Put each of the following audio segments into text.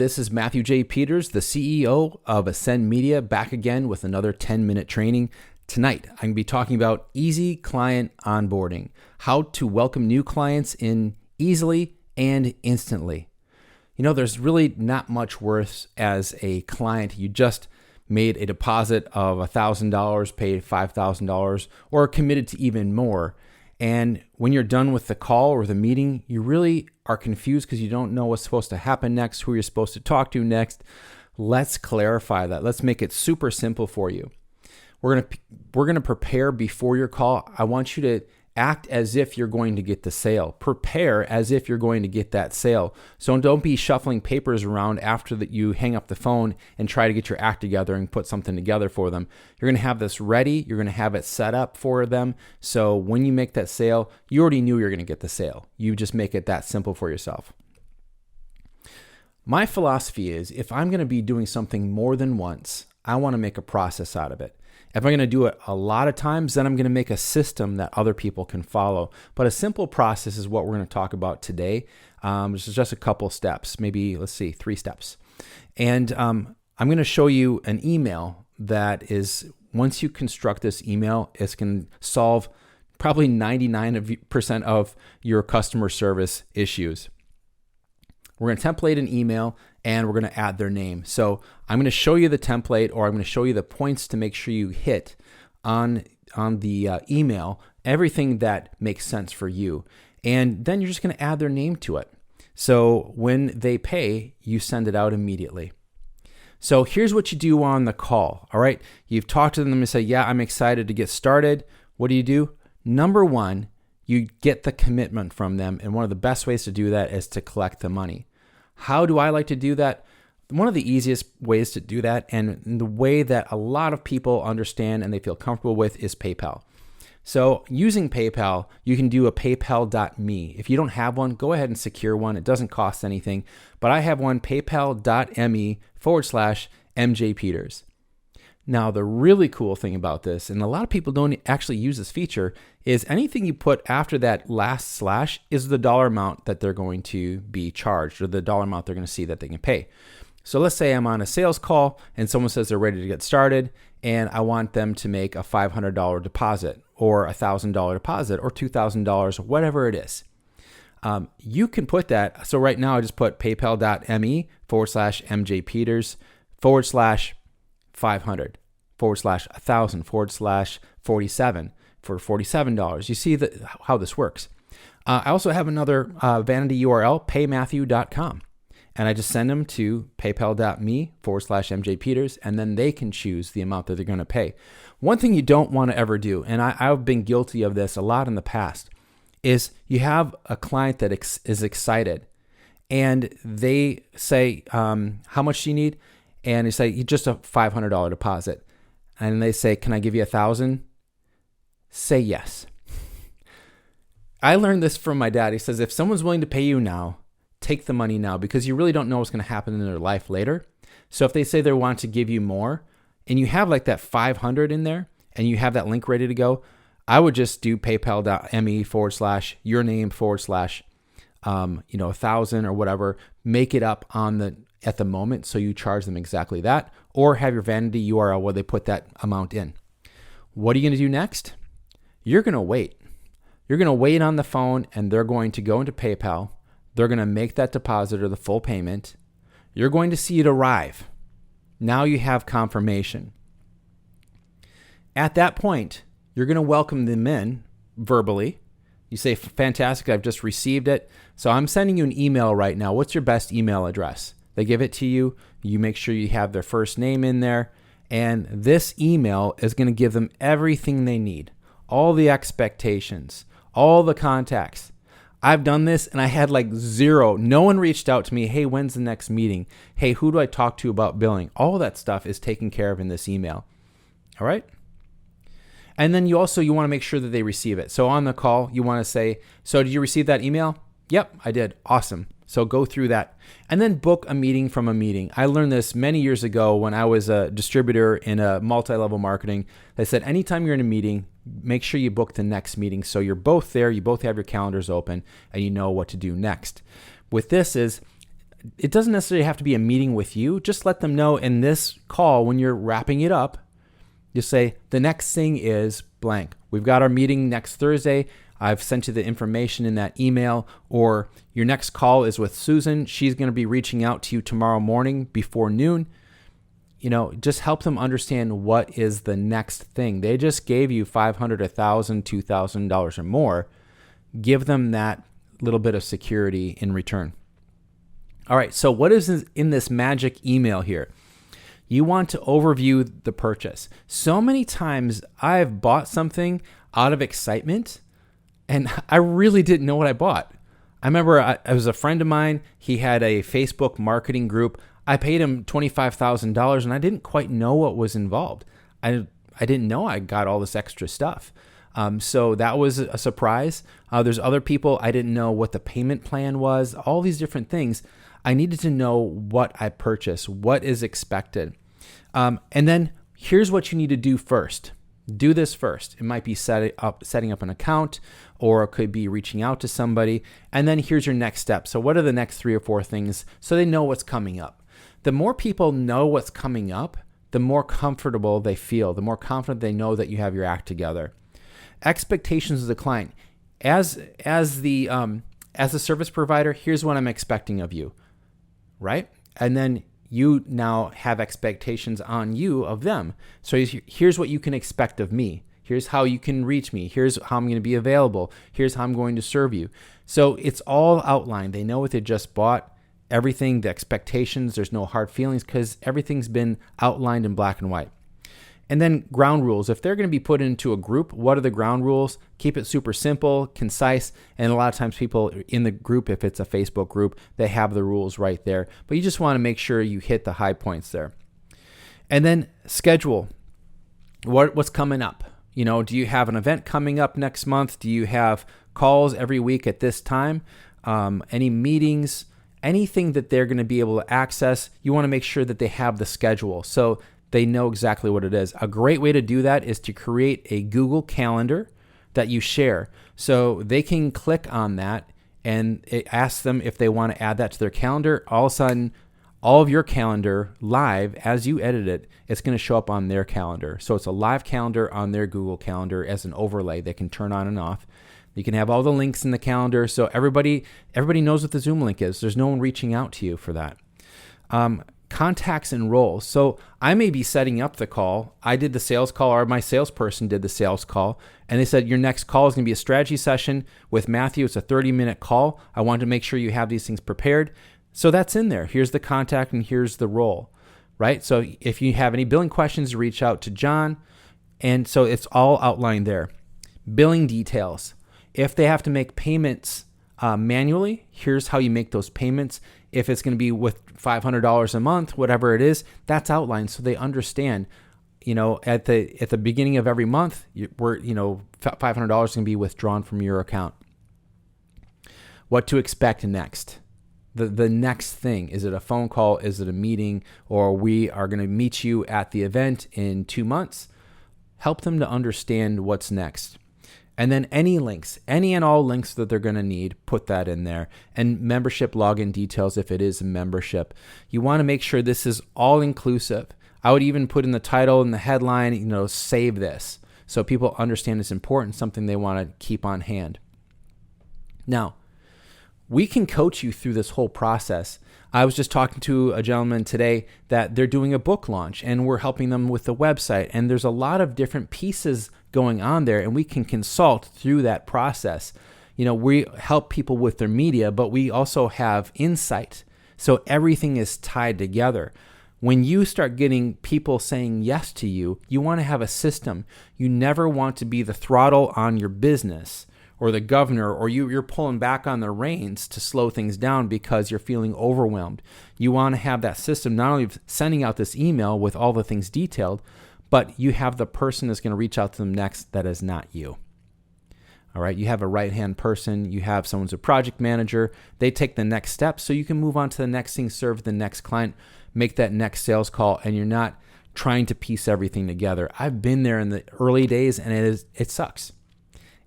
This is Matthew J. Peters, the CEO of Ascend Media, back again with another 10-minute training. Tonight, I'm going to be talking about easy client onboarding, how to welcome new clients in easily and instantly. You know, there's really not much worse as a client. You just made a deposit of $1,000, paid $5,000, or committed to even more. And when you're done with the call or the meeting, you really are confused because you don't know what's supposed to happen next, who you're supposed to talk to next. Let's clarify that. Let's make it super simple for you. We're gonna prepare before your call. I want you to act as if you're going to get the sale. Prepare as if you're going to get that sale. So don't be shuffling papers around after that you hang up the phone and try to get your act together and put something together for them. You're going to have this ready. You're going to have it set up for them. So when you make that sale, you already knew you're going to get the sale. You just make it that simple for yourself. My philosophy is if I'm going to be doing something more than once, I want to make a process out of it. If I'm going to do it a lot of times, then I'm going to make a system that other people can follow. But a simple process is what we're going to talk about today. This is just a couple steps, maybe, 3 steps. And I'm going to show you an email that is, once you construct this email, it's going to solve probably 99% of your customer service issues. We're going to template an email and we're going to add their name. So I'm going to show you the template, or I'm going to show you the points to make sure you hit on the email, everything that makes sense for you. And then you're just going to add their name to it. So when they pay, you send it out immediately. So here's what you do on the call. All right. You've talked to them and say, yeah, I'm excited to get started. What do? Number one, you get the commitment from them. And one of the best ways to do that is to collect the money. How do I like to do that? One of the easiest ways to do that, and the way that a lot of people understand and they feel comfortable with, is PayPal. So using PayPal, you can do a paypal.me. If you don't have one, go ahead and secure one. It doesn't cost anything, but I have one, paypal.me/MJ Peters. Now, the really cool thing about this, and a lot of people don't actually use this feature, is anything you put after that last slash is the dollar amount that they're going to be charged, or the dollar amount they're going to see that they can pay. So let's say I'm on a sales call and someone says they're ready to get started and I want them to make a $500 deposit or a $1,000 deposit or $2,000, whatever it is. You can put that. So right now I just put paypal.me/MJ Peters /500 /1,000 /47 for $47. You see how this works. I also have another vanity URL, paymatthew.com. And I just send them to paypal.me/MJ Peters, and then they can choose the amount that they're going to pay. One thing you don't want to ever do, and I've been guilty of this a lot in the past, is you have a client that is excited and they say, how much do you need? And you say, just a $500 deposit. And they say, can I give you $1,000? Say yes. I learned this from my dad. He says, if someone's willing to pay you now, take the money now, because you really don't know what's going to happen in their life later. So if they say they want to give you more and you have like that 500 in there and you have that link ready to go, I would just do paypal.me/your name /1,000 or whatever, make it up at the moment. So you charge them exactly that, or have your vanity URL where they put that amount in. What are you going to do next? You're going to wait. You're going to wait on the phone and they're going to go into PayPal. They're going to make that deposit or the full payment. You're going to see it arrive. Now you have confirmation. At that point, you're going to welcome them in verbally. You say, fantastic, I've just received it. So I'm sending you an email right now. What's your best email address? They give it to you. You make sure you have their first name in there. And this email is going to give them everything they need. All the expectations, all the contacts. I've done this and I had like zero. No one reached out to me. Hey, when's the next meeting? Hey, who do I talk to about billing? All that stuff is taken care of in this email. All right. And then you want to make sure that they receive it. So on the call, you want to say, so did you receive that email? Yep, I did. Awesome. So go through that and then book a meeting from a meeting. I learned this many years ago when I was a distributor in a multi-level marketing. They said, anytime you're in a meeting, make sure you book the next meeting. So you're both there, you both have your calendars open and you know what to do next. With this is, it doesn't necessarily have to be a meeting with you. Just let them know in this call when you're wrapping it up. You say, the next thing is blank. We've got our meeting next Thursday. I've sent you the information in that email. Or your next call is with Susan. She's going to be reaching out to you tomorrow morning before noon. Just help them understand what is the next thing. They just gave you $500, $1,000, $2,000 or more. Give them that little bit of security in return. All right, so what is in this magic email here? You want to overview the purchase. So many times I've bought something out of excitement and I really didn't know what I bought. I remember I was a friend of mine. He had a Facebook marketing group. I paid him $25,000 and I didn't quite know what was involved. I didn't know I got all this extra stuff. So that was a surprise. There's other people, I didn't know what the payment plan was, all these different things. I needed to know what I purchased, what is expected. And then here's what you need to do first. Do this first. It might be setting up an account, or it could be reaching out to somebody. And then here's your next step. So what are the next 3 or 4 things so they know what's coming up? The more people know what's coming up, the more comfortable they feel, the more confident they know that you have your act together. Expectations of the client. As the service provider, here's what I'm expecting of you, right? And then you now have expectations on you of them. So here's what you can expect of me. Here's how you can reach me. Here's how I'm going to be available. Here's how I'm going to serve you. So it's all outlined. They know what they just bought. Everything, the expectations, there's no hard feelings because everything's been outlined in black and white. And then ground rules. If they're going to be put into a group, what are the ground rules? Keep it super simple, concise. And a lot of times people in the group, if it's a Facebook group, they have the rules right there. But you just want to make sure you hit the high points there. And then schedule. What's coming up? Do you have an event coming up next month? Do you have calls every week at this time? Any meetings? Anything that they're going to be able to access, you want to make sure that they have the schedule so they know exactly what it is. A great way to do that is to create a Google Calendar that you share. So they can click on that and it asks them if they want to add that to their calendar. All of a sudden, all of your calendar live, as you edit it, it's going to show up on their calendar. So it's a live calendar on their Google Calendar as an overlay they can turn on and off. You can have all the links in the calendar so everybody knows what the Zoom link is. There's no one reaching out to you for that. Contacts and roles. So I may be setting up the call. I did the sales call, or my salesperson did the sales call, and they said your next call is going to be a strategy session with Matthew. It's a 30-minute call. I wanted to make sure you have these things prepared. So that's in there. Here's the contact and here's the role, right? So if you have any billing questions, reach out to John. And so it's all outlined there. Billing details. If they have to make payments manually, here's how you make those payments. If it's going to be with $500 a month, whatever it is, that's outlined so they understand. At the beginning of every month, $500 is going to be withdrawn from your account. What to expect next? The next thing. Is it a phone call? Is it a meeting? Or we are going to meet you at the event in 2 months? Help them to understand what's next. And then any and all links that they're going to need, put that in there. And membership login details if it is a membership. You want to make sure this is all inclusive. I would even put in the title and the headline, save this. So people understand it's important, something they want to keep on hand. Now, we can coach you through this whole process. I was just talking to a gentleman today that they're doing a book launch and we're helping them with the website. And there's a lot of different pieces going on there and we can consult through that process. We help people with their media, but we also have insight. So everything is tied together. When you start getting people saying yes to you, you want to have a system. You never want to be the throttle on your business or the governor, or you're pulling back on the reins to slow things down because you're feeling overwhelmed. You want to have that system, not only of sending out this email with all the things detailed, but you have the person that's going to reach out to them next that is not you. All right, you have a right-hand person, you have someone's a project manager, they take the next step so you can move on to the next thing, serve the next client, make that next sales call, and you're not trying to piece everything together. I've been there in the early days and it sucks.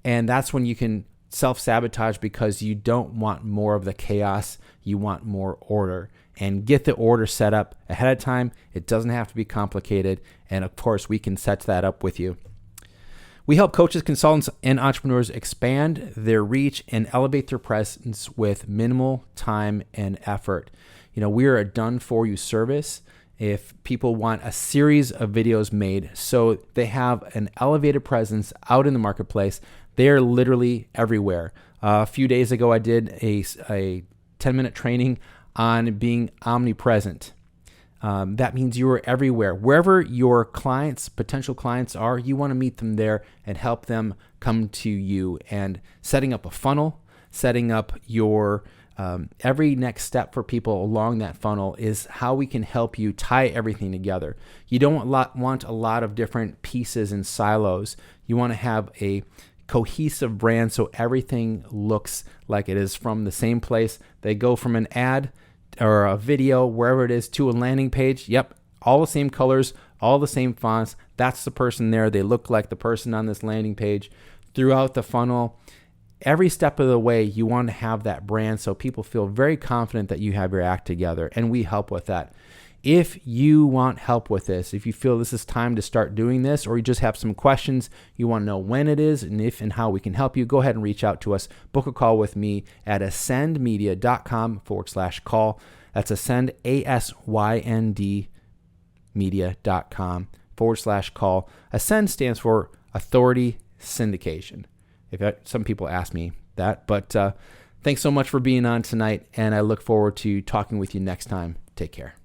And that's when you can self-sabotage because you don't want more of the chaos. You want more order. And get the order set up ahead of time. It doesn't have to be complicated. And of course, we can set that up with you. We help coaches, consultants, and entrepreneurs expand their reach and elevate their presence with minimal time and effort. We are a done-for-you service. If people want a series of videos made so they have an elevated presence out in the marketplace, they are literally everywhere. A few days ago, I did a 10-minute training on being omnipresent. That means you are everywhere. Wherever your clients, potential clients are, you want to meet them there and help them come to you. And setting up a funnel, setting up your every next step for people along that funnel is how we can help you tie everything together. You don't want a lot of different pieces and silos. You want to have a cohesive brand so everything looks like it is from the same place. They go from an ad or a video, wherever it is, to a landing page. Yep, all the same colors, all the same fonts. That's the person there. They look like the person on this landing page. Throughout the funnel, every step of the way, you want to have that brand so people feel very confident that you have your act together, and we help with that. If you want help with this, if you feel this is time to start doing this, or you just have some questions, you want to know when it is and if and how we can help you, go ahead and reach out to us. Book a call with me at ascendmedia.com/call. That's ascend, ASYND media.com/call. Ascend stands for Authority Syndication. Some people ask me that, but thanks so much for being on tonight, and I look forward to talking with you next time. Take care.